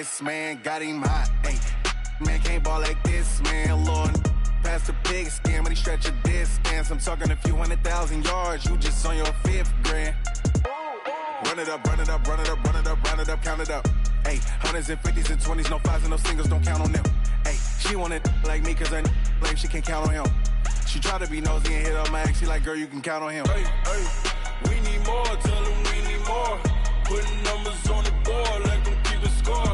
yes, man, got him hot. Hey, man, can't ball like this, man. Lord, past the pig skin, but he stretch a distance. I'm talking a few 100,000 yards. You just on your 5th grand. Run it up, run it up, run it up, run it up, run it up, count it up. Hey, hundreds and 50s and 20s, no 5s and no singles, don't count on them. Hey, she want it like me, cause her blame, she can't count on him. She try to be nosy and hit up my ex, she like, girl, you can count on him. Hey, hey, we need more, tell them we need more. Putting numbers on the board, let them keep a score.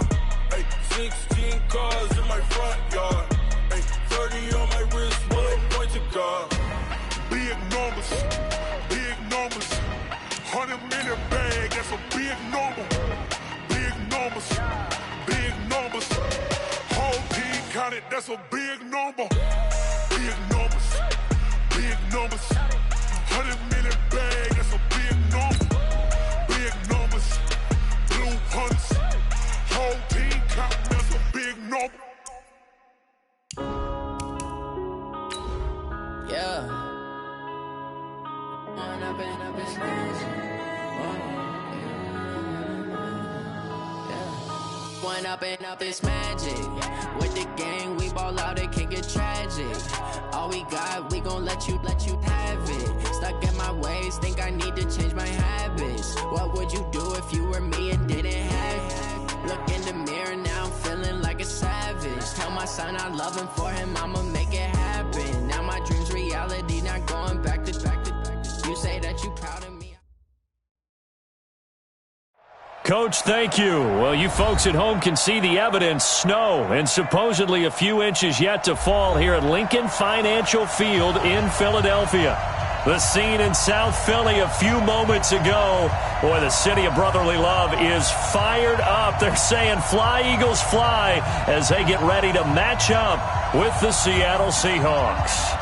Hey, 16 cars in my front yard. Hey, 30 on my wrist, one point to guard. Big numbers, big numbers. 100-minute bag, that's a big number. Big numbers, big numbers. Whole team counted, that's a big number. Big numbers, big numbers. 100-minute bag, that's a big number. Big numbers, blue hunts. Whole team counting, that's a big number. Yeah. One up and up is magic. With the gang, we ball out, it can get tragic. All we got, we gon' let you have it. Stuck in my ways, think I need to change my habits. What would you do if you were me and didn't have it? Look in the mirror, now I'm feeling like a savage. Tell my son I love him, for him I'ma make it happen. Now my dream's reality, not going back to. You say that you proud of me. Coach, thank you. Well, you folks at home can see the evidence. Snow and supposedly a few inches yet to fall here at Lincoln Financial Field in Philadelphia. The scene in South Philly a few moments ago. Boy, the city of brotherly love is fired up. They're saying fly, Eagles, fly as they get ready to match up with the Seattle Seahawks.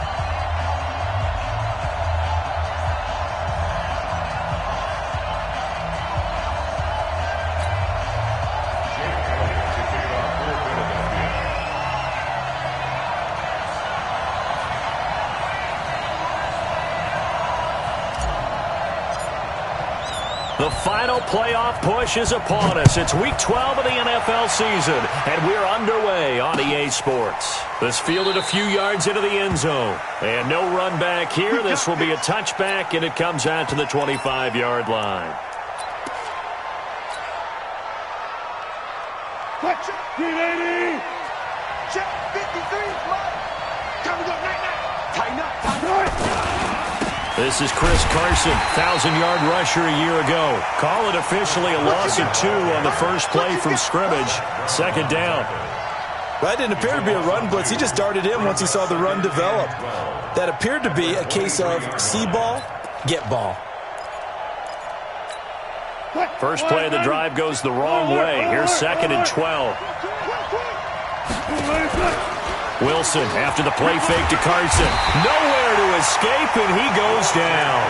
The final playoff push is upon us. It's Week 12 of the NFL season, and we're underway on EA Sports. This fielded a few yards into the end zone. And no run back here. This will be a touchback, and it comes out to the 25-yard line. Check 380. Check 53. Time to go. Night. Tighten up. This is Chris Carson, 1,000-yard rusher a year ago. Call it officially a loss of 2 on the first play from scrimmage. Second down. That didn't appear to be a run blitz. He just darted in once he saw the run develop. That appeared to be a case of see ball, get ball. First play of the drive goes the wrong way. Here's 2nd and 12. Wilson after the play fake to Carson. Nowhere to escape, and he goes down.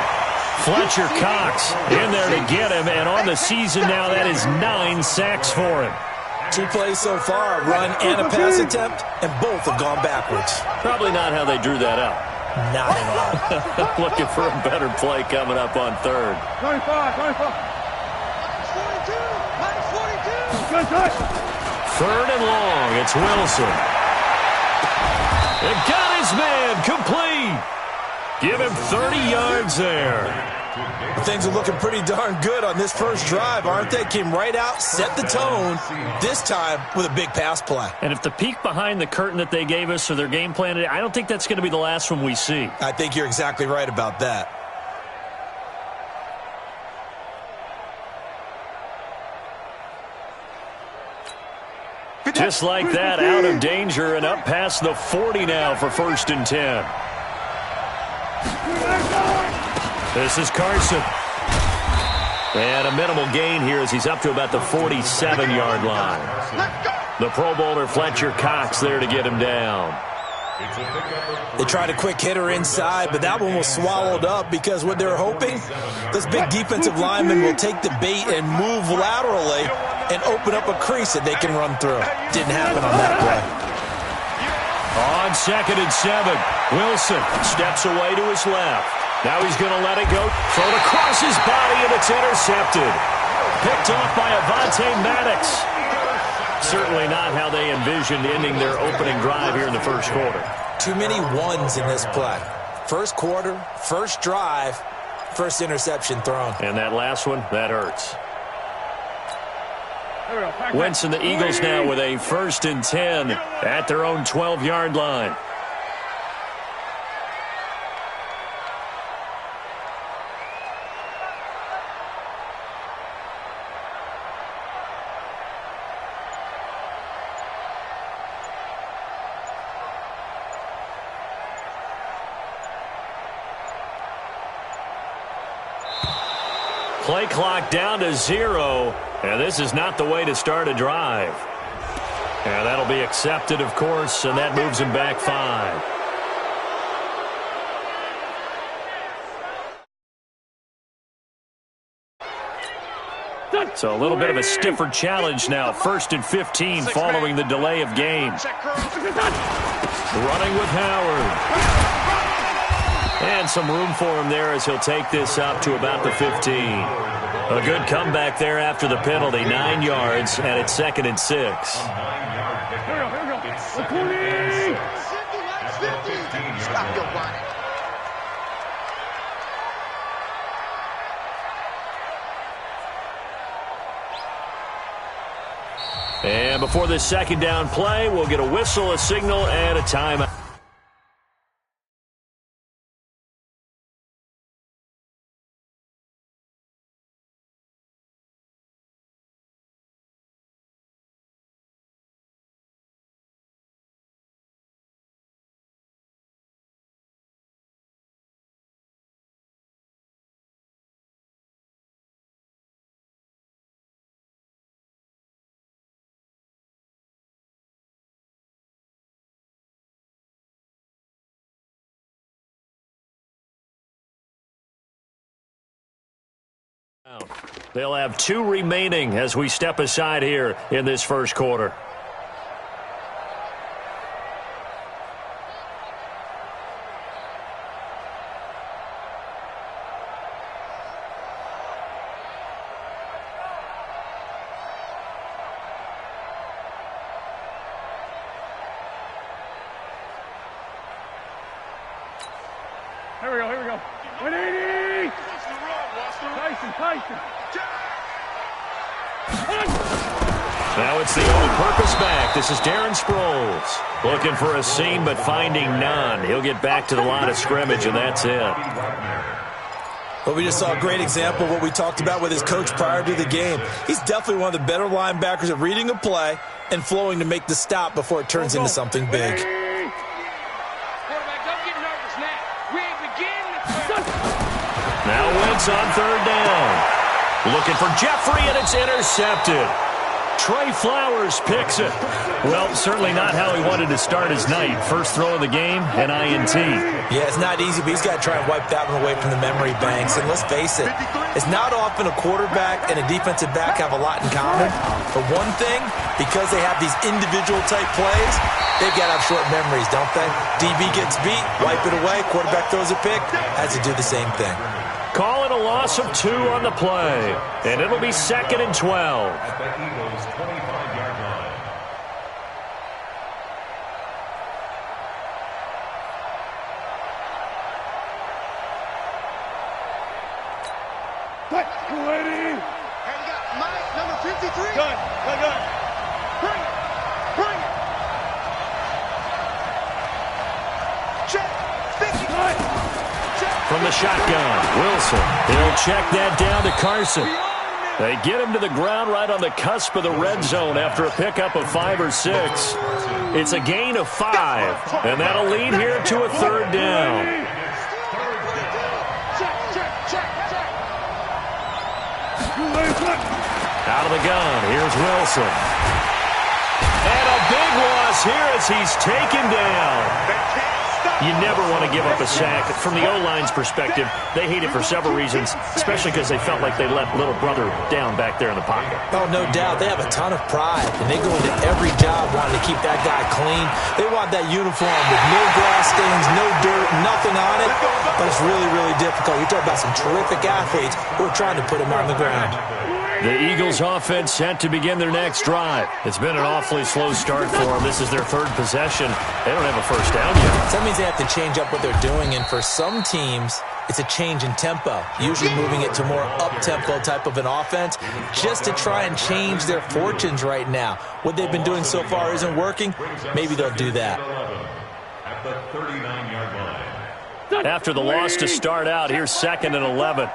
Fletcher Cox in there to get him, and on the season now, that is 9 sacks for him. 2 plays so far, a run and a pass attempt, and both have gone backwards. Probably not how they drew that up. Not at all. Looking for a better play coming up on 3rd. 25. 3rd and long, it's Wilson. It got his man complete. Give him 30 yards there. Things are looking pretty darn good on this first drive, aren't they? Came right out, set the tone, this time with a big pass play. And if the peek behind the curtain that they gave us or their game plan, I don't think that's going to be the last one we see. I think you're exactly right about that. Just like that, out of danger and up past the 40 now for 1st and 10. This is Carson. And a minimal gain here as he's up to about the 47-yard line. The Pro Bowler Fletcher Cox there to get him down. They tried a quick hitter inside, but that one was swallowed up because what they're hoping, this big defensive lineman will take the bait and move laterally and open up a crease that they can run through. Didn't happen on that play. On 2nd and 7, Wilson steps away to his left. Now he's going to let it go. Throw it across his body, and it's intercepted. Picked off by Avonte Maddox. certainly not how they envisioned ending their opening drive here in the first quarter. Too many ones in this play. First quarter, first drive, first interception thrown. And that last one, that hurts. Wentz and the Eagles now with a 1st and 10 at their own 12-yard line. Play clock down to 0, and this is not the way to start a drive. And that'll be accepted, of course, and that moves him back 5. So a little bit of a stiffer challenge now. 1st and 15 following the delay of game. Running with Howard. And some room for him there as he'll take this up to about the 15. A good comeback there after the penalty. 9 yards, and it's 2nd and 6. And before this second down play, we'll get a whistle, a signal, and a timeout. They'll have 2 remaining as we step aside here in this first quarter. Here we go. 180! Tyson. Now it's the all-purpose back. This is Darren Sproles. Looking for a seam, but finding none. He'll get back to the line of scrimmage, and that's it. Well, we just saw a great example of what we talked about with his coach prior to the game. He's definitely one of the better linebackers at reading a play and flowing to make the stop before it turns into something big. Now Wentz on 3rd down. Looking for Jeffrey, and it's intercepted. Trey Flowers picks it. Well, certainly not how he wanted to start his night. First throw of the game, an INT. Yeah, it's not easy, but he's got to try and wipe that one away from the memory banks. And let's face it, it's not often a quarterback and a defensive back have a lot in common. But one thing, because they have these individual-type plays, they've got to have short memories, don't they? DB gets beat, wipe it away, quarterback throws a pick, has to do the same thing. Call it a loss of 2 on the play, and it'll be 2nd and 12. At the Eagles' 25-yard line. Good. And you got Mike, number 53. Good. Bring it. Check. 50. From the shotgun, Wilson. He'll check that down to Carson. They get him to the ground right on the cusp of the red zone after a pickup of 5 or 6. It's a gain of 5, and that'll lead here to a 3rd down. Out of the gun, here's Wilson. And a big loss here as he's taken down. You never want to give up a sack. From the O-line's perspective, they hate it for several reasons, especially because they felt like they let little brother down back there in the pocket. Oh, no doubt. They have a ton of pride, and they go into every job wanting to keep that guy clean. They want that uniform with no grass stains, no dirt, nothing on it, but it's really, really difficult. You're talking about some terrific athletes who are trying to put him on the ground. The Eagles offense set to begin their next drive. It's been an awfully slow start for them. This is their third possession. They don't have a first down yet. So that means they have to change up what they're doing, and for some teams, it's a change in tempo, usually moving it to more up-tempo type of an offense just to try and change their fortunes right now. What they've been doing so far isn't working. Maybe they'll do that. At the 39-yard line. After the loss to start out, here's 2nd and 11.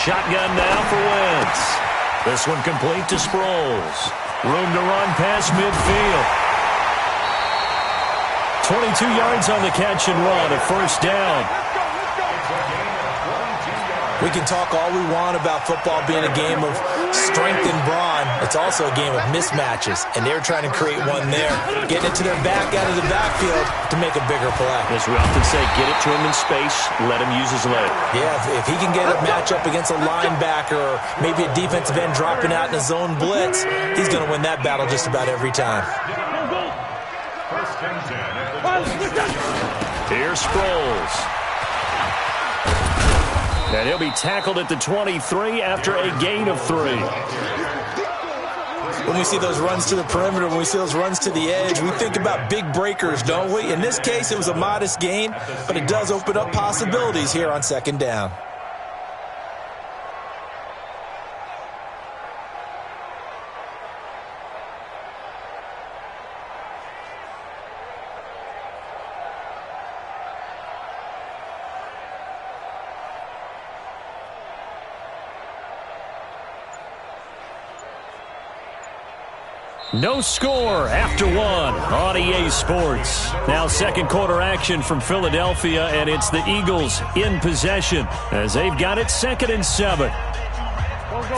Shotgun now for Wentz. This one complete to Sproles. Room to run past midfield. 22 yards on the catch and run, a first down. We can talk all we want about football being a game of strength and brawn. It's also a game of mismatches, and they're trying to create one there, getting it to their back out of the backfield to make a bigger play. As we often say, get it to him in space, let him use his leg. Yeah, if he can get a matchup against a linebacker or maybe a defensive end dropping out in a zone blitz, he's going to win that battle just about every time. Here's Sproles. And he'll be tackled at the 23 after a gain of 3. When we see those runs to the perimeter, when we see those runs to the edge, we think about big breakers, don't we? In this case, it was a modest gain, but it does open up possibilities here on 2nd down. No score after 1 on EA Sports. Now second quarter action from Philadelphia, and it's the Eagles in possession as they've got it 2nd and 7.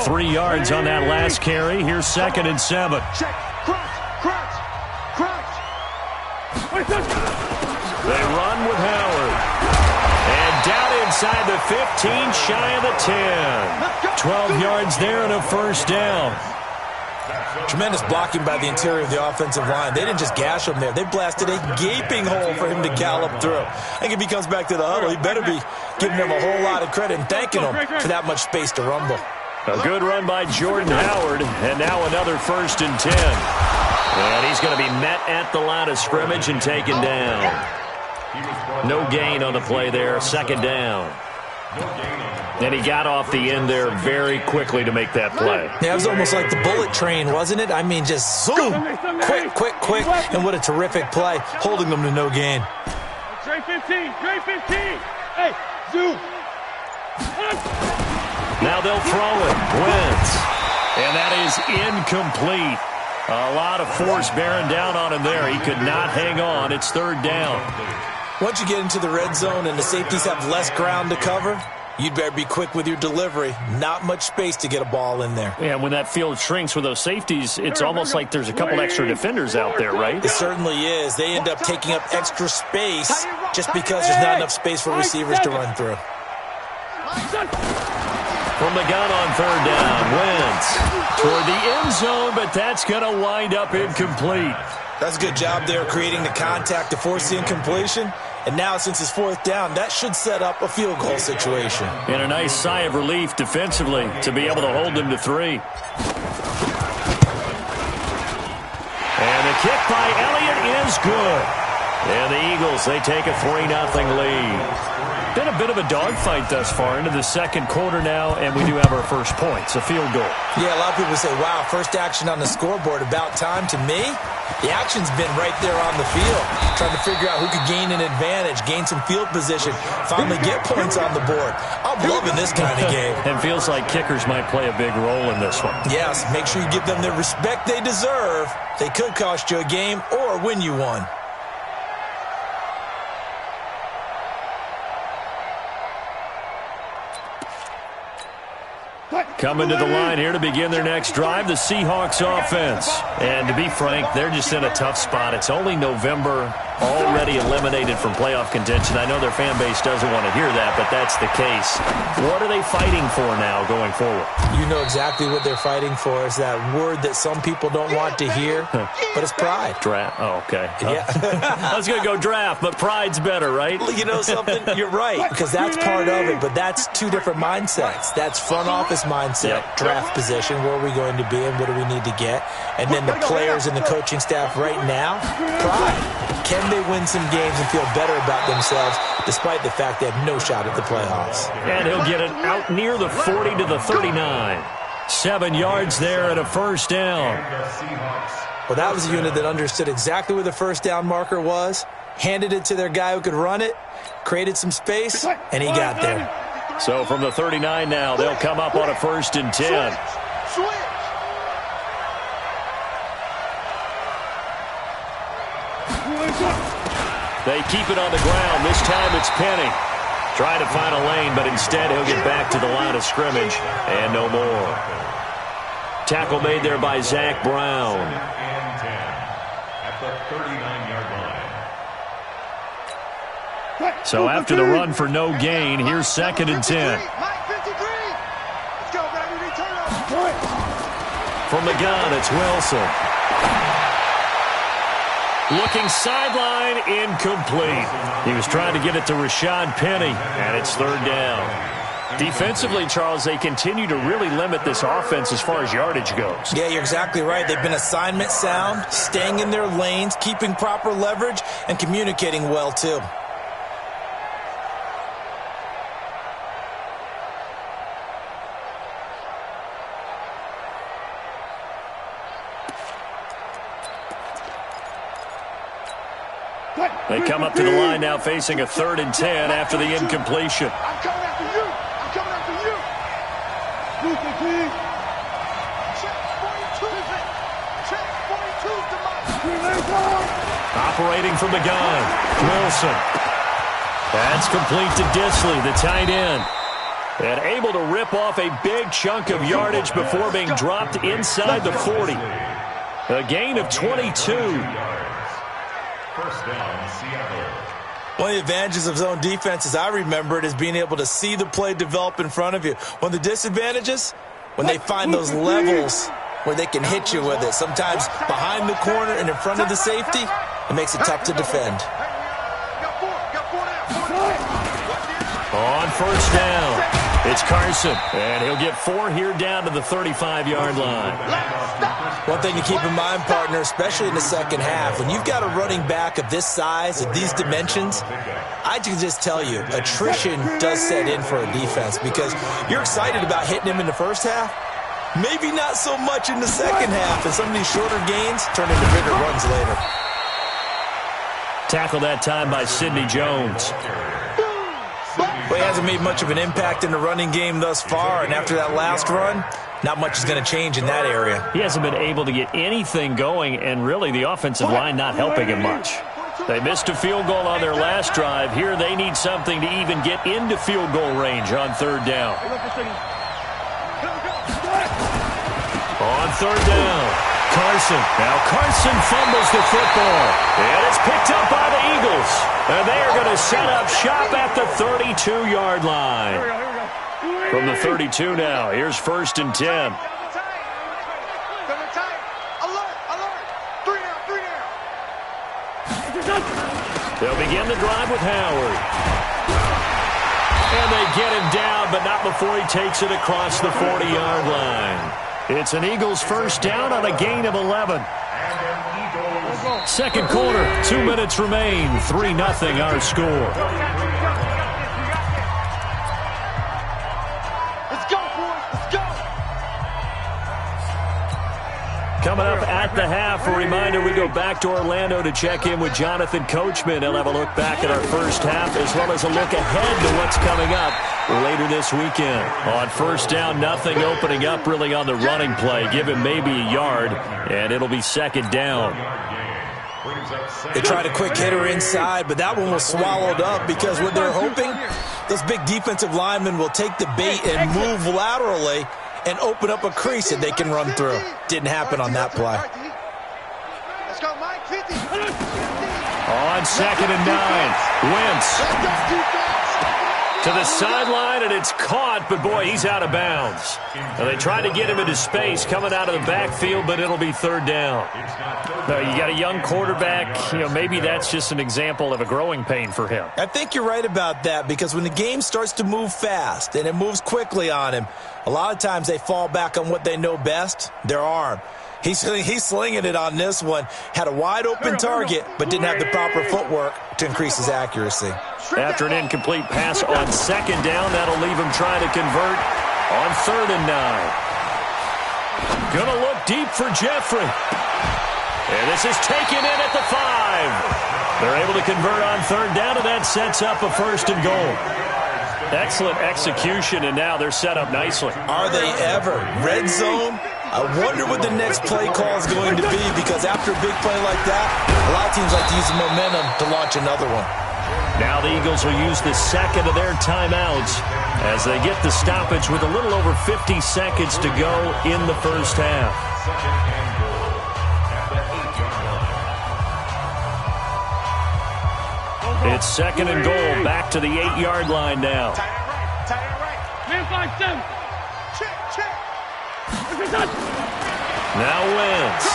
3 yards on that last carry. Here's 2nd and 7. They run with Howard. And down inside the 15, shy of the 10. 12 yards there and a first down. Tremendous blocking by the interior of the offensive line. They didn't just gash him there. They blasted a gaping hole for him to gallop through. I think if he comes back to the huddle, he better be giving them a whole lot of credit and thanking them for that much space to rumble. A good run by Jordan Howard, and now another 1st and 10. And he's going to be met at the line of scrimmage and taken down. No gain on the play there, 2nd down. And he got off the end there very quickly to make that play. Yeah, it was almost like the bullet train, wasn't it? I mean, just zoom, quick, and what a terrific play, holding them to no gain. Trey 15, Trey 15. Hey, zoom. Now they'll throw it. Wentz. And that is incomplete. A lot of force bearing down on him there. He could not hang on. It's 3rd down. Once you get into the red zone and the safeties have less ground to cover, you'd better be quick with your delivery. Not much space to get a ball in there. Yeah, when that field shrinks with those safeties, it's almost like there's a couple extra defenders out there, right? It certainly is. They end up taking up extra space just because there's not enough space for receivers to run through. From the gun on 3rd down, Wentz toward the end zone, but that's going to wind up incomplete. That's a good job there creating the contact to force the incompletion. And now, since it's 4th down, that should set up a field goal situation. And a nice sigh of relief defensively to be able to hold them to 3. And the kick by Elliott is good. And the Eagles, they take a 3-0 lead. Been a bit of a dogfight thus far into the second quarter now, and we do have our first points, a field goal. Yeah, a lot of people say, wow, first action on the scoreboard, about time. To me, the action's been right there on the field, trying to figure out who could gain an advantage, gain some field position, finally get points on the board. I'm loving this kind of game. And feels like kickers might play a big role in this one. Yes, make sure you give them the respect they deserve. They could cost you a game or win you one. Coming to the line here to begin their next drive, the Seahawks offense. And to be frank, they're just in a tough spot. It's only November, already eliminated from playoff contention. I know their fan base doesn't want to hear that, but that's the case. What are they fighting for now going forward? You know exactly what they're fighting for. Is that word that some people don't want to hear, but it's pride. Draft. Oh, okay. Yeah. I was going to go draft, but pride's better, right? You know something? You're right, because that's part of it, but that's two different mindsets. That's front office mindset, draft position, where are we going to be and what do we need to get? And then the players and the coaching staff right now, pride. Can they win some games and feel better about themselves despite the fact they have no shot at the playoffs? And he'll get it out near the 40 to the 39. 7 yards there and a first down. Well, that was a unit that understood exactly where the first down marker was, handed it to their guy who could run it, created some space, and he got there. So from the 39 now, they'll come up on a 1st and 10. They keep it on the ground. This time it's Penny. Trying to find a lane, but instead he'll get back to the line of scrimmage and no more. Tackle made there by Zach Brown. At the 39-yard line. So after the run for no gain, here's 2nd and 10. From the gun, it's Wilson. Looking sideline, incomplete. He was trying to get it to Rashad Penny, and it's 3rd down. Defensively, Charles, they continue to really limit this offense as far as yardage goes. Yeah, you're exactly right. They've been assignment sound, staying in their lanes, keeping proper leverage, and communicating well, too. They come up to the line now facing a 3rd and 10 after the incompletion. I'm coming after you. I'm coming after you. Operating from the gun, Wilson. That's complete to Disley, the tight end. And able to rip off a big chunk of yardage before being dropped inside the 40. A gain of 22. First down, Seattle. One of the advantages of zone defense, as I remember it, is being able to see the play develop in front of you. One of the disadvantages, when they find those levels where they can hit you with it. Sometimes behind the corner and in front of the safety, it makes it tough to defend. On 1st down, it's Carson, and he'll get 4 here down to the 35-yard line. One thing to keep in mind, partner, especially in the second half, when you've got a running back of this size, of these dimensions, I can just tell you, attrition does set in for a defense because you're excited about hitting him in the first half, maybe not so much in the second half, and some of these shorter gains turn into bigger runs later. Tackle that time by Sidney Jones. Well, he hasn't made much of an impact in the running game thus far, and after that last run, not much is going to change in that area. He hasn't been able to get anything going, and really the offensive line not helping him much. They missed a field goal on their last drive. Here they need something to even get into field goal range on 3rd down. On 3rd down, Carson. Now Carson fumbles the football, and it's picked up by the Eagles. And they are going to set up shop at the 32-yard line. From the 32 now, here's 1st and 10. They'll begin the drive with Howard. And they get him down, but not before he takes it across the 40-yard line. It's an Eagles 1st down on a gain of 11. Second quarter, 2 minutes remain. 3-0 our score. Coming up at the half, a reminder, we go back to Orlando to check in with Jonathan Coachman. He'll have a look back at our first half as well as a look ahead to what's coming up later this weekend. On 1st down, nothing opening up really on the running play. Give him maybe a yard, and it'll be 2nd down. They tried a quick hitter inside, but that one was swallowed up because what they're hoping, those big defensive linemen will take the bait and move laterally and open up a crease that they can run through. Didn't happen on that play. Let's go, Mike. 50. On 2nd and 9, Wentz to the sideline, and it's caught, but boy, he's out of bounds. Now, they tried to get him into space coming out of the backfield, but it'll be 3rd down. Now, you got a young quarterback. Maybe that's just an example of a growing pain for him. I think you're right about that, because when the game starts to move fast and it moves quickly on him, a lot of times they fall back on what they know best, their arm. He's slinging it on this one. Had a wide-open target, but didn't have the proper footwork to increase his accuracy. After an incomplete pass on 2nd down, that'll leave him trying to convert on 3rd and 9. Gonna look deep for Jeffrey. And this is taken in at the 5. They're able to convert on 3rd down, and that sets up a 1st and goal. Excellent execution, and now they're set up nicely. Are they ever? Red zone? I wonder what the next play call is going to be, because after a big play like that, a lot of teams like to use the momentum to launch another one. Now the Eagles will use the 2nd of their timeouts as they get the stoppage with a little over 50 seconds to go in the first half. It's 2nd and goal, back to the 8-yard line now. Man 5-7. Check. Now Wentz.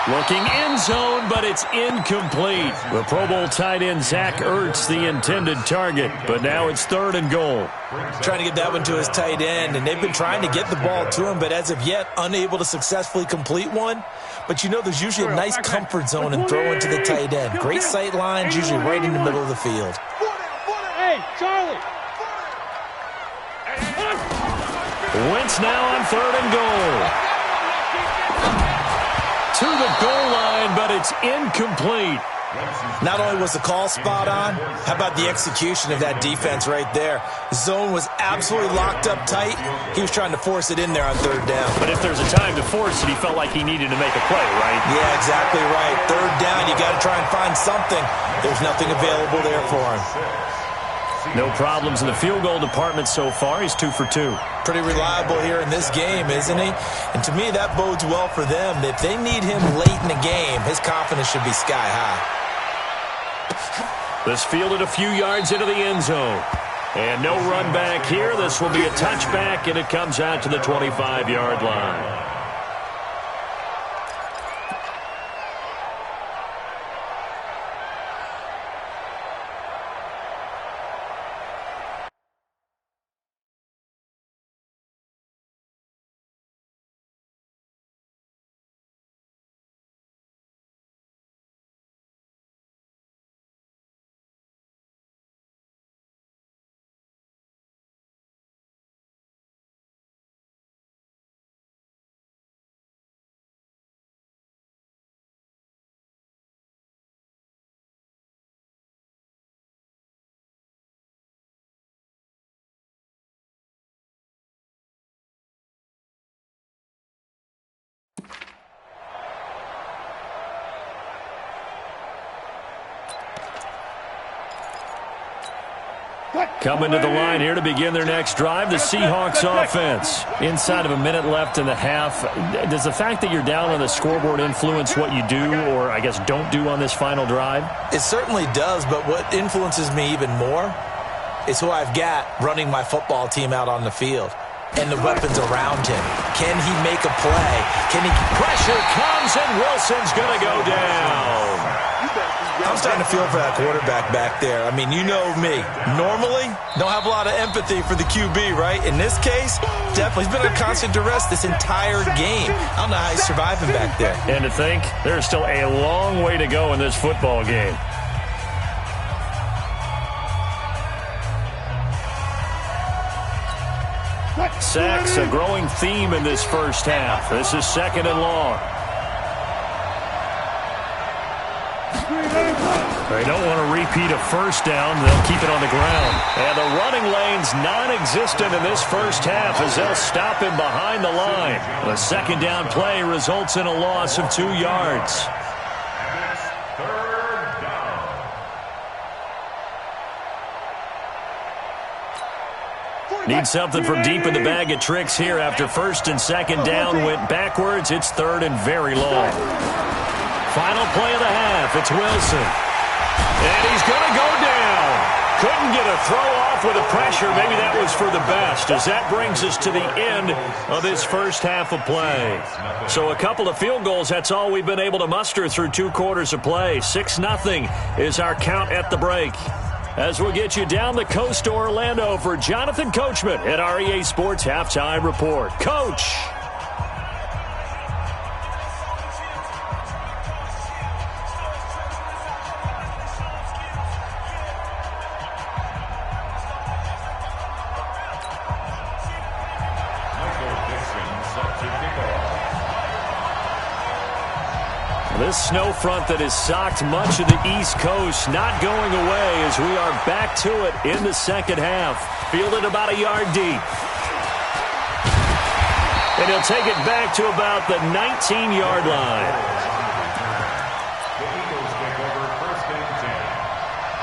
Looking end zone, but it's incomplete. The Pro Bowl tight end Zach Ertz, the intended target, but now it's 3rd and goal. Trying to get that one to his tight end, and they've been trying to get the ball to him, but as of yet, unable to successfully complete one. But there's usually a nice comfort zone in throwing to the tight end. Great sight lines, usually right in the middle of the field. Hey, Charlie. Wentz now on 3rd and goal. To the goal line, but it's incomplete. Not only was the call spot on, how about the execution of that defense right there? The zone was absolutely locked up tight. He was trying to force it in there on 3rd down. But if there's a time to force it, he felt like he needed to make a play, right? Yeah, exactly right. 3rd down, you got to try and find something. There's nothing available there for him. No problems in the field goal department so far. He's 2 for 2. Pretty reliable here in this game, isn't he? And to me, that bodes well for them. If they need him late in the game, his confidence should be sky high. This fielded a few yards into the end zone. And no run back here. This will be a touchback, and it comes out to the 25-yard line. Coming to the line here to begin their next drive, the Seahawks offense. Inside of a minute left in the half, does the fact that you're down on the scoreboard influence what you do, or I guess don't do on this final drive? It certainly does, but what influences me even more is who I've got running my football team out on the field and the weapons around him. Can he make a play? Pressure comes, and Wilson's going to go down. I'm starting to feel for that quarterback back there. I mean, you know me. Normally, don't have a lot of empathy for the QB, right? In this case, definitely. He's been under constant duress this entire game. I don't know how he's surviving back there. And to think, there's still a long way to go in this football game. Sacks, a growing theme in this first half. This is 2nd and long. They don't want to repeat a first down. They'll keep it on the ground. And the running lane's non-existent in this first half as they'll stop him behind the line. The 2nd down play results in a loss of 2 yards. Need something from deep in the bag of tricks here after 1st and 2nd down went backwards. It's 3rd and very long. Final play of the half. It's Wilson. And he's going to go down. Couldn't get a throw off with the pressure. Maybe that was for the best, as that brings us to the end of this first half of play. So a couple of field goals, that's all we've been able to muster through 2 quarters of play. 6-0 is our count at the break. As we'll get you down the coast to Orlando for Jonathan Coachman at our EA Sports Halftime Report. Coach! This snow front that has socked much of the East Coast not going away as we are back to it in the second half. Fielded about a yard deep. And he'll take it back to about the 19-yard line. The Eagles take over first and 10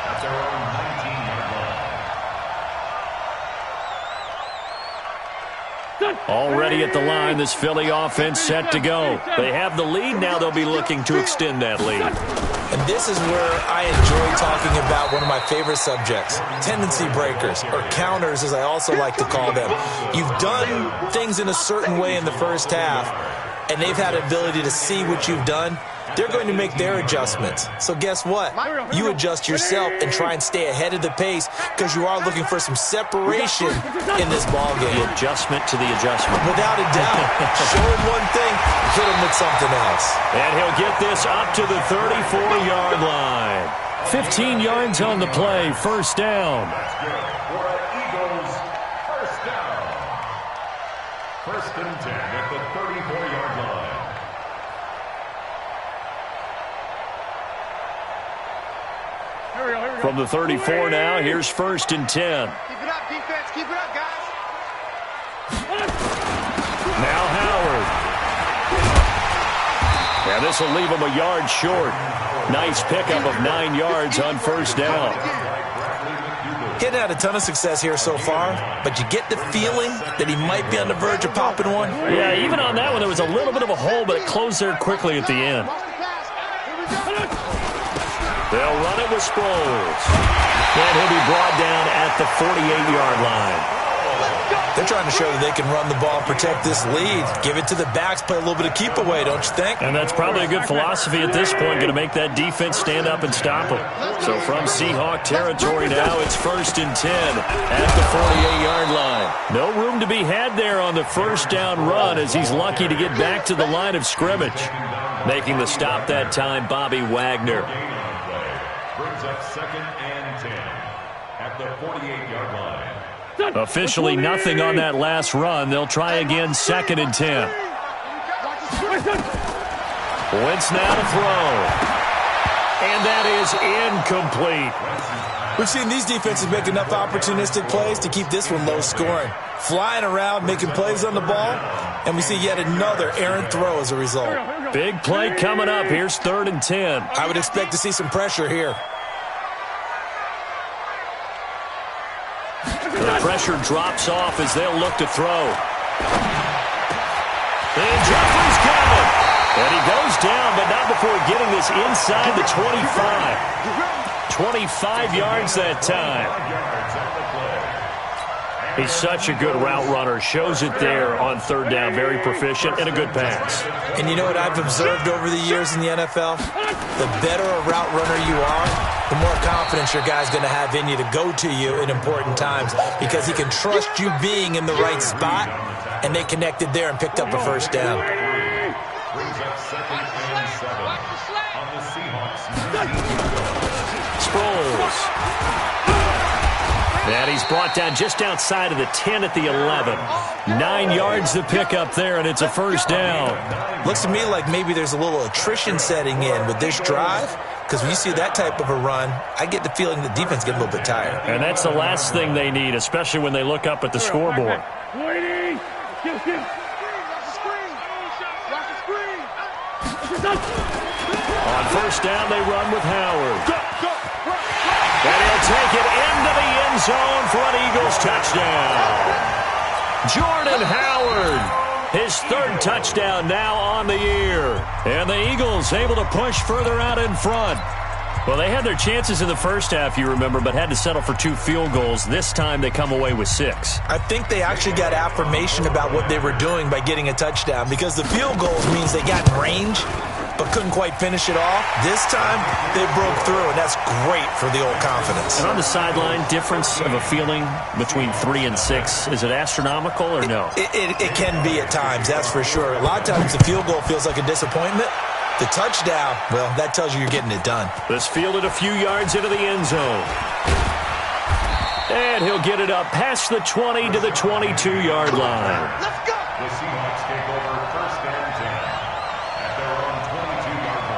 at their own 19-yard line. Already at the line, this Philly offense set to go. They have the lead. Now they'll be looking to extend that lead. And this is where I enjoy talking about one of my favorite subjects, tendency breakers, or counters as I also like to call them. You've done things in a certain way in the first half, and they've had the ability to see what you've done. They're going to make their adjustments. So guess what? You adjust yourself and try and stay ahead of the pace because you are looking for some separation in this ballgame. The adjustment to the adjustment. Without a doubt. Show him one thing, hit him with something else. And he'll get this up to the 34-yard line. 15 yards on the play, first down. That's good for Eagles first down. First and 10 at the 34-yard line. From the 34 now, here's first and 10. Keep it up, defense. Keep it up, guys. Now Howard. Yeah, this will leave him a yard short. Nice pickup of 9 yards on first down. Getting had a ton of success here so far, but you get the feeling that he might be on the verge of popping one. Yeah, even on that one, there was a little bit of a hole, but it closed there quickly at the end. They'll run it with Sproles. And he'll be brought down at the 48-yard line. They're trying to show that they can run the ball and protect this lead. Give it to the backs, play a little bit of keep away, don't you think? And that's probably a good philosophy at this point, going to make that defense stand up and stop them. So from Seahawk territory now, it's first and 10 at the 48-yard line. No room to be had there on the first down run as he's lucky to get back to the line of scrimmage. Making the stop that time, Bobby Wagner. Brings up second and 10 at the 48-yard line. Officially nothing on that last run. They'll try again, second and 10. Wentz now to throw. And that is incomplete. We've seen these defenses make enough opportunistic plays to keep this one low scoring. Flying around, making plays on the ball, and we see yet another errant throw as a result. Big play coming up. Here's third and 10. I would expect to see some pressure here. The pressure drops off as they'll look to throw. And Jeffrey's got it. And he goes down, but not before getting this inside the 25. 25 yards that time. He's such a good route runner. Shows it there on third down. Very proficient and a good pass. And you know what I've observed over the years in the NFL? The better a route runner you are, the more confidence your guy's going to have in you to go to you in important times because he can trust you being in the right spot, and they connected there and picked up a first down. Brings up second and 7 on the Seahawks. Sproles. And he's brought down just outside of the 10 at the 11. 9 yards to pick up there, and it's a first down. Looks to me like maybe there's a little attrition setting in with this drive, because when you see that type of a run, I get the feeling the defense gets a little bit tired. And that's the last thing they need, especially when they look up at the scoreboard. On first down, they run with Howard. And he'll take it into the end zone for an Eagles touchdown. Jordan Howard His third touchdown now on the year. And the Eagles able to push further out in front. Well, they had their chances in the first half, you remember, but had to settle for 2 field goals. This time they come away with 6. I think they actually got affirmation about what they were doing by getting a touchdown, because the field goals means they got in range but couldn't quite finish it off. This time they broke through, and that's great for the old confidence. And on the sideline, difference of a feeling between 3 and 6, is it astronomical or no? It can be at times, that's for sure. A lot of times the field goal feels like a disappointment. The touchdown, well, that tells you you're getting it done. This fielded a few yards into the end zone. And he'll get it up past the 20 to the 22-yard line. Let's go. The Seahawks take over 1st and 10 at their own 22-yard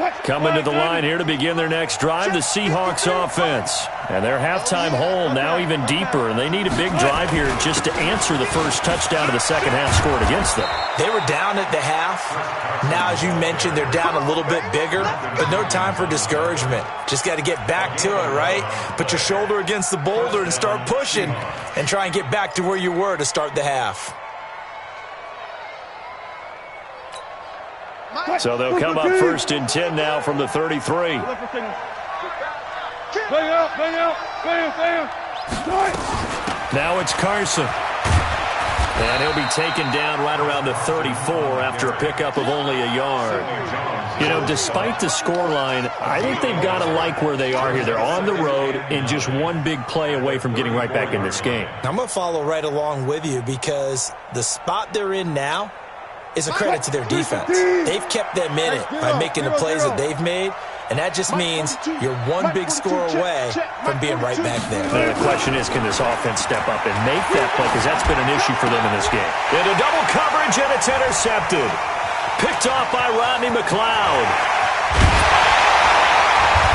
line. Coming to the line here to begin their next drive, the Seahawks offense. And their halftime hole now even deeper, and they need a big drive here just to answer the first touchdown of the second half scored against them. They were down at the half. Now, as you mentioned, they're down a little bit bigger, but no time for discouragement. Just got to get back to it, right? Put your shoulder against the boulder and start pushing and try and get back to where you were to start the half. So they'll come up 1st and 10 now from the 33. Now it's Carson. And he'll be taken down right around the 34 after a pickup of only a yard. You know, despite the scoreline, I think they've got to like where they are here. They're on the road and just one big play away from getting right back in this game. I'm going to follow right along with you, because the spot they're in now is a credit to their defense. They've kept them in it by making the plays that they've made, and that just means you're one big score away from being right back there. The question is, can this offense step up and make that play, because that's been an issue for them in this game. Into double coverage, and it's intercepted. Picked off by Rodney McLeod.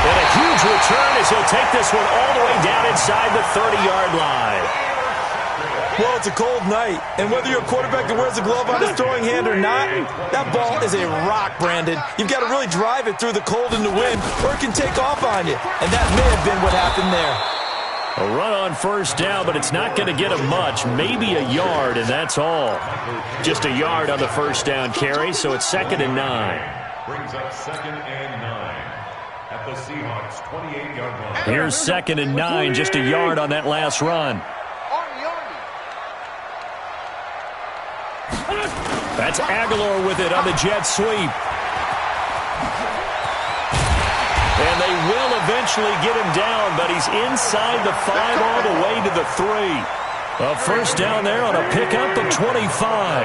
And a huge return as he'll take this one all the way down inside the 30-yard line. Well, it's a cold night, and whether you're a quarterback that wears a glove on his throwing hand or not, that ball is a rock, Brandon. You've got to really drive it through the cold and the wind, or it can take off on you, and that may have been what happened there. A run on 1st down, but it's not going to get him much, maybe a yard, and that's all. Just a yard on the 1st down carry, so it's 2nd and 9. Brings up 2nd and 9 at the Seahawks 28-yard line. Here's 2nd and 9, just a yard on that last run. That's Aguilar with it on the jet sweep. And they will eventually get him down, but he's inside the 5 all the way to the 3. A 1st down there on a pickup of 25.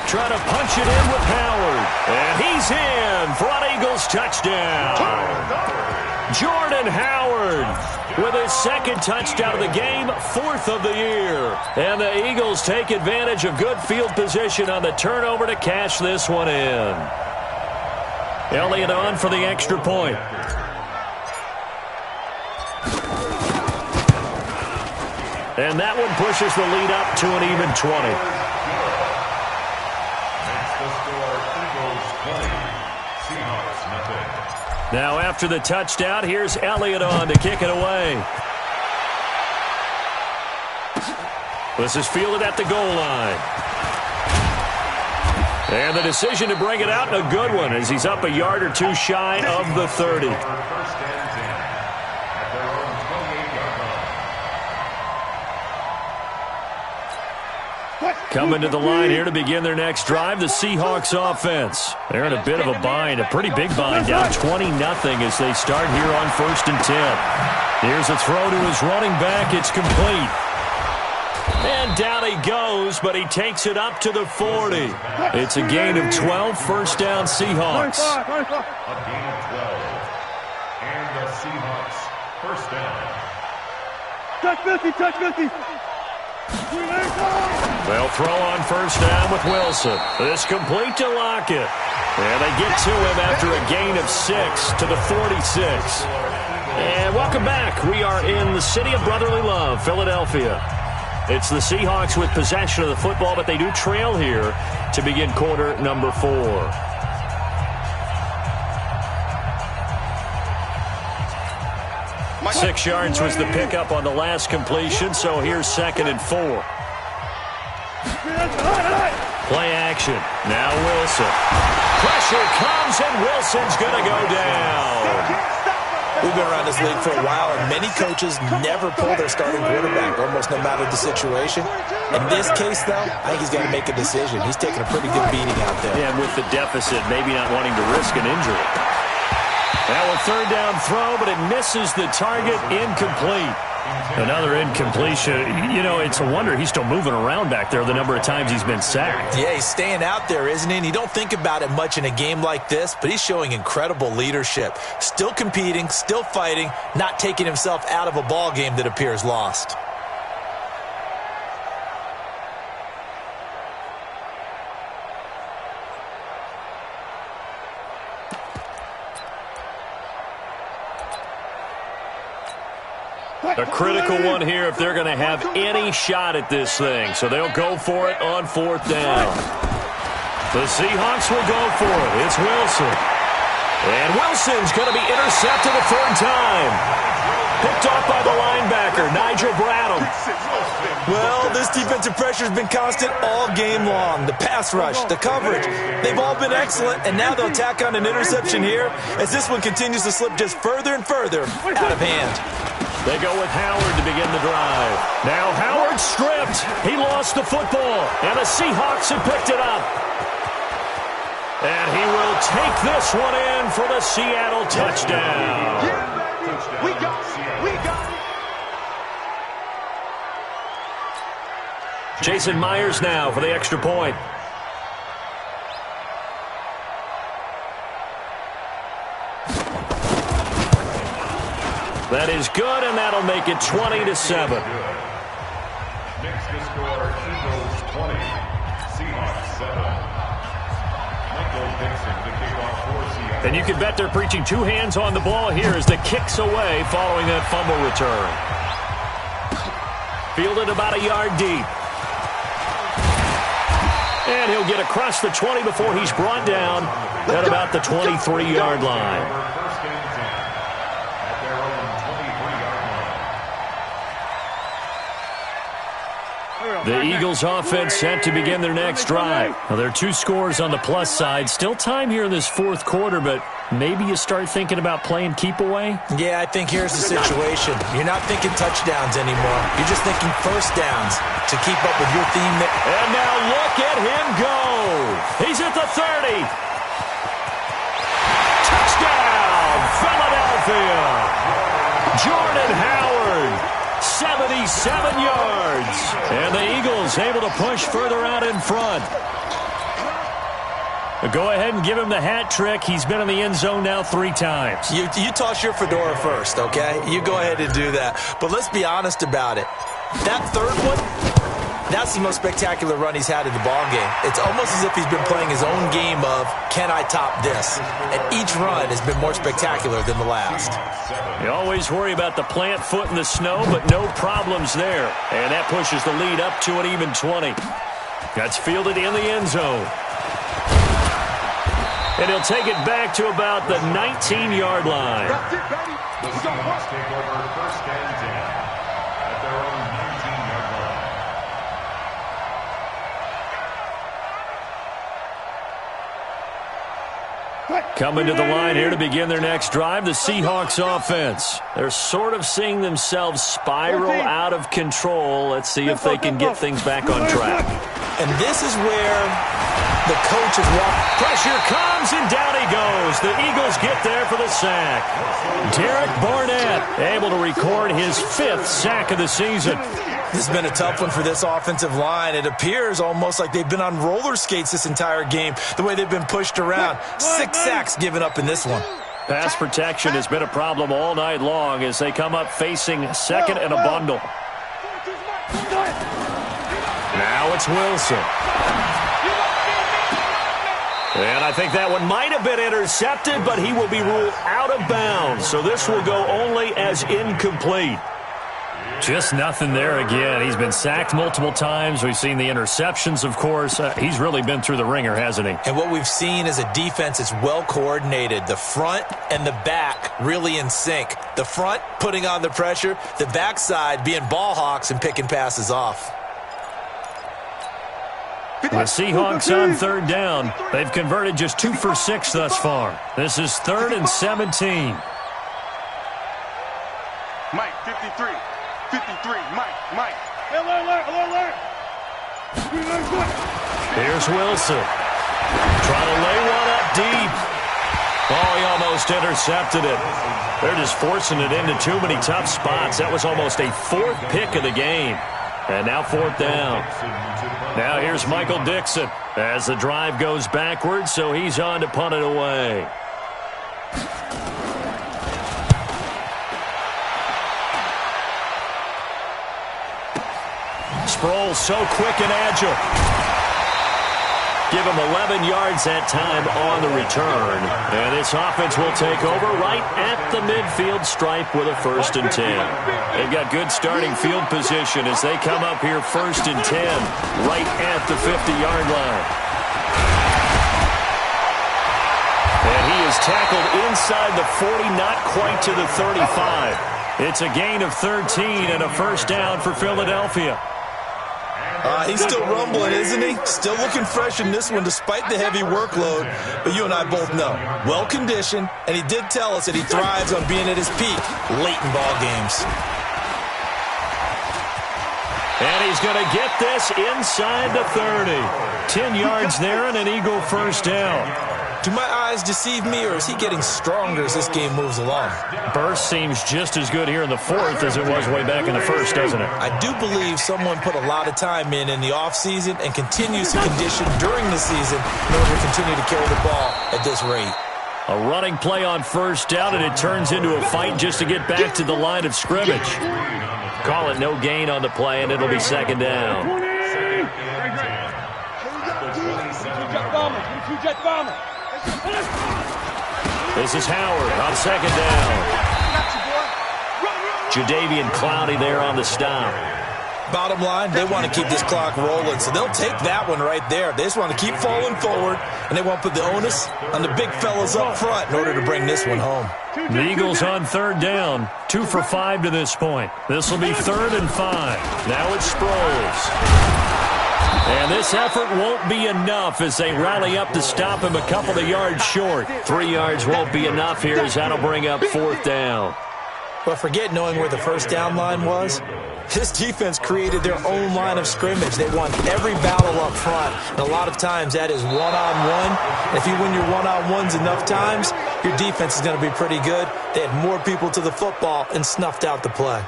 Trying to punch it in with Howard. And he's in for an Eagles touchdown. Jordan Howard with his 2nd touchdown of the game, 4th of the year. And the Eagles take advantage of good field position on the turnover to cash this one in. Elliott on for the extra point. And that one pushes the lead up to an even 20. Now after the touchdown, here's Elliott on to kick it away. This is fielded at the goal line. And the decision to bring it out, and a good one, as he's up a yard or 2 shy of the 30. Coming to the line here to begin their next drive, the Seahawks offense. They're in a bit of a bind, a pretty big bind, down 20-0 as they start here on 1st and 10. Here's a throw to his running back. It's complete. And down he goes, but he takes it up to the 40. It's a gain of 12, 1st down Seahawks. A gain of 12. And the Seahawks 1st down. Touch 50. They'll throw on 1st down with Wilson. This complete to Lockett. And they get to him after a gain of 6 to the 46. And welcome back. We are in the city of brotherly love, Philadelphia. It's the Seahawks with possession of the football, but they do trail here to begin quarter number 4. 6 yards was the pickup on the last completion, so here's 2nd and 4. Play action. Now Wilson. Pressure comes, and Wilson's going to go down. We've been around this league for a while, and many coaches never pull their starting quarterback, almost no matter the situation. In this case, though, I think he's got to make a decision. He's taking a pretty good beating out there. Yeah, and with the deficit, maybe not wanting to risk an injury. Now a 3rd down throw, but it misses the target. Incomplete. Another incompletion. You know, it's a wonder he's still moving around back there the number of times he's been sacked. Yeah, he's staying out there, isn't he? And you don't think about it much in a game like this, but he's showing incredible leadership. Still competing, still fighting, not taking himself out of a ball game that appears lost. A critical one here if they're going to have any shot at this thing. So they'll go for it on 4th down. The Seahawks will go for it. It's Wilson. And Wilson's going to be intercepted a 3rd time. Picked off by the linebacker, Nigel Bradham. Well, this defensive pressure has been constant all game long. The pass rush, the coverage, they've all been excellent, and now they'll tack on an interception here as this one continues to slip just further and further out of hand. They go with Howard to begin the drive. Now Howard stripped. He lost the football, and the Seahawks have picked it up. And he will take this one in for the Seattle touchdown. We got it. Jason Myers now for the extra point. That is good, and that'll make it 20-7. Next to score, Eagles 20, Seahawks 7. Michael Dixon to kick off for Seattle. And you can bet they're preaching 2 hands on the ball here as the kick's away following that fumble return. Fielded about a yard deep. And he'll get across the 20 before he's brought down at about the 23-yard line. The Eagles offense set to begin their next drive. Now, there are 2 scores on the plus side. Still time here in this 4th quarter, but maybe you start thinking about playing keep away? Yeah, I think here's the situation. You're not thinking touchdowns anymore. You're just thinking 1st downs to keep up with your theme. And now look at him go. He's at the 30. Touchdown, Philadelphia. Jordan Howard. 77 yards. And the Eagles able to push further out in front. Go ahead and give him the hat trick. He's been in the end zone now 3 times. You toss your fedora first, okay? You go ahead and do that. But let's be honest about it. That 3rd one, that's the most spectacular run he's had in the ballgame. It's almost as if he's been playing his own game of, can I top this? And each run has been more spectacular than the last. You always worry about the plant foot in the snow, but no problems there. And that pushes the lead up to an even 20. That's fielded in the end zone. And he'll take it back to about the 19-yard line. The Seahawks take over 1st and 10 at their own 19-yard line. Coming to the line here to begin their next drive, the Seahawks offense. They're sort of seeing themselves spiral out of control. Let's see if they can get things back on track. And this is where the coach is walking. Pressure comes, and down he goes. The Eagles get there for the sack. Derek Barnett able to record his 5th sack of the season. This has been a tough one for this offensive line. It appears almost like they've been on roller skates this entire game, the way they've been pushed around. 6 sacks given up in this one. Pass protection has been a problem all night long as they come up facing 2nd and a bundle. Now it's Wilson. And I think that one might have been intercepted, but he will be ruled out of bounds. So this will go only as incomplete. Just nothing there again. He's been sacked multiple times. We've seen the interceptions, of course. He's really been through the ringer, hasn't he? And what we've seen is a defense that's well coordinated. The front and the back really in sync. The front putting on the pressure, the backside being ball hawks and picking passes off. The Seahawks on third down. They've converted just 2 for 6 thus far. This is 3rd and 17. Mike, 53. 53, Mike. Alert. Here's Wilson. Trying to lay one up deep. Oh, he almost intercepted it. They're just forcing it into too many tough spots. That was almost a 4th pick of the game. And now 4th down. Now here's Michael Dixon as the drive goes backwards, so he's on to punt it away. Sproles so quick and agile. Give him 11 yards that time on the return. And this offense will take over right at the midfield stripe with a 1st and 10. They've got good starting field position as they come up here 1st and 10 right at the 50-yard line. And he is tackled inside the 40, not quite to the 35. It's a gain of 13 and a 1st down for Philadelphia. He's still rumbling, isn't he? Still looking fresh in this one despite the heavy workload. But you and I both know, well-conditioned, and he did tell us that he thrives on being at his peak late in ball games. And he's going to get this inside the 30. 10 yards there and an Eagle 1st down. Do my eyes deceive me, or is he getting stronger as this game moves along? Burst seems just as good here in the 4th as it was way back in the 1st, doesn't it? I do believe someone put a lot of time in the offseason and continues to condition during the season in order to continue to carry the ball at this rate. A running play on 1st down, and it turns into a fight just to get back to the line of scrimmage. Call it no gain on the play, and it'll be 2nd down. This is Howard on 2nd down. Jadeveon Clowney there on the stop. Bottom line, they want to keep this clock rolling, so they'll take that one right there. They just want to keep falling forward, and they won't put the onus on the big fellas up front in order to bring this one home. The Eagles on 3rd down, 2 for 5 to this point. This will be 3rd and 5. Now it's Sproles. And this effort won't be enough as they rally up to stop him a couple of yards short. 3 yards won't be enough here as that'll bring up 4th down. But forget knowing where the 1st down line was. This defense created their own line of scrimmage. They won every battle up front. And a lot of times that is one-on-one. If you win your one-on-ones enough times, your defense is going to be pretty good. They had more people to the football and snuffed out the play.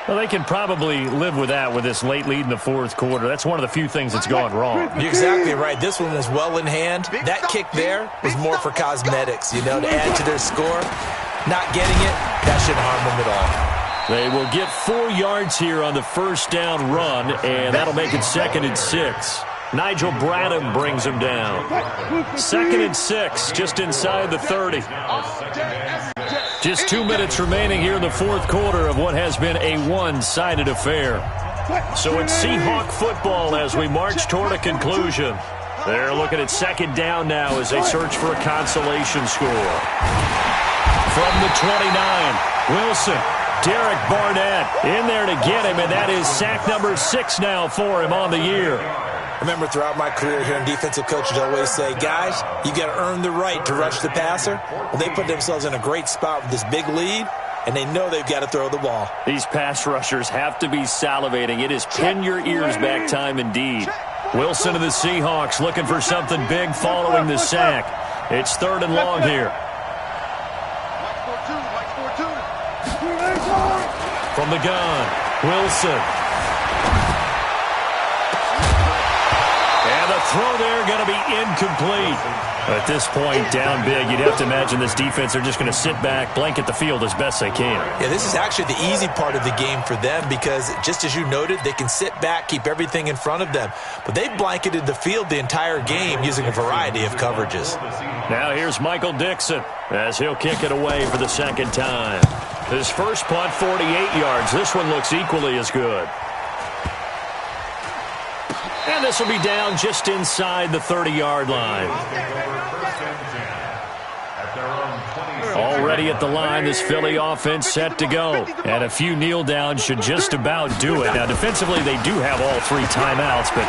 Well, they can probably live with that with this late lead in the 4th quarter. That's one of the few things that's gone wrong. You're exactly right. This one was well in hand. That kick there was more for cosmetics, to add to their score. Not getting it, that shouldn't harm them at all. They will get 4 yards here on the 1st down run, and that'll make it 2nd and 6. Nigel Bradham brings him down. 2nd and 6, just inside the 30. Just 2 minutes remaining here in the 4th quarter of what has been a one-sided affair. So it's Seahawk football as we march toward a conclusion. They're looking at 2nd down now as they search for a consolation score. From the 29, Wilson, Derek Barnett in there to get him, and that is sack number 6 now for him on the year. Remember, throughout my career here in defensive coaches always say, guys, you got to earn the right to rush the passer. Well, they put themselves in a great spot with this big lead, and they know they've got to throw the ball. These pass rushers have to be salivating. It is pin your ears back time indeed. Wilson and the Seahawks looking for something big following the sack. It's 3rd and long here. From the gun, Wilson. And the throw there going to be incomplete. At this point, down big, you'd have to imagine this defense, they're just going to sit back, blanket the field as best they can. Yeah, this is actually the easy part of the game for them because, just as you noted, they can sit back, keep everything in front of them. But they've blanketed the field the entire game using a variety of coverages. Now here's Michael Dixon as he'll kick it away for the 2nd time. His first punt, 48 yards. This one looks equally as good. And this will be down just inside the 30-yard line. Already at the line, this Philly offense set to go. And a few kneel downs should just about do it. Now, defensively, they do have all 3 timeouts, but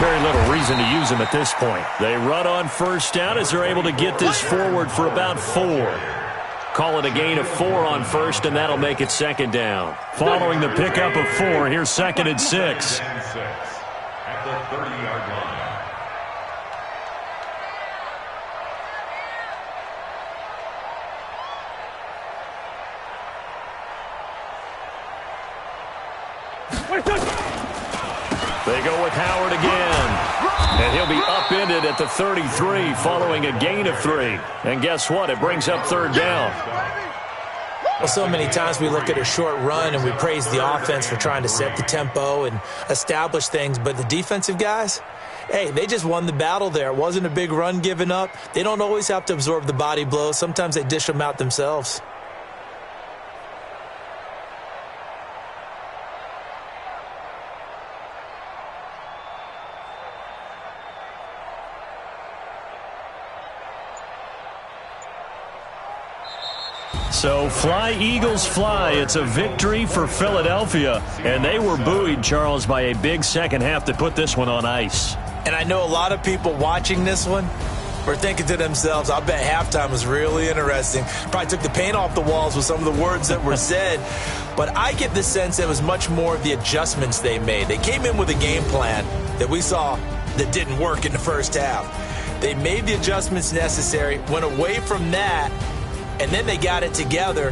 very little reason to use them at this point. They run on first down as they're able to get this forward for about 4. Call it a gain of 4 on first, and that'll make it second down. Following the pickup of 4, here's second and 6. At the 30-yard line. They go with Howard again. And he'll be upended at the 33 following a gain of 3. And guess what? It brings up third down. Well, so many times we look at a short run and we praise the offense for trying to set the tempo and establish things. But the defensive guys, hey, they just won the battle there. It wasn't a big run given up. They don't always have to absorb the body blows. Sometimes they dish them out themselves. So fly, Eagles, fly. It's a victory for Philadelphia. And they were buoyed, Charles, by a big second half to put this one on ice. And I know a lot of people watching this one were thinking to themselves, I bet halftime was really interesting. Probably took the paint off the walls with some of the words that were said. But I get the sense it was much more of the adjustments they made. They came in with a game plan that we saw that didn't work in the first half. They made the adjustments necessary, went away from that, and then they got it together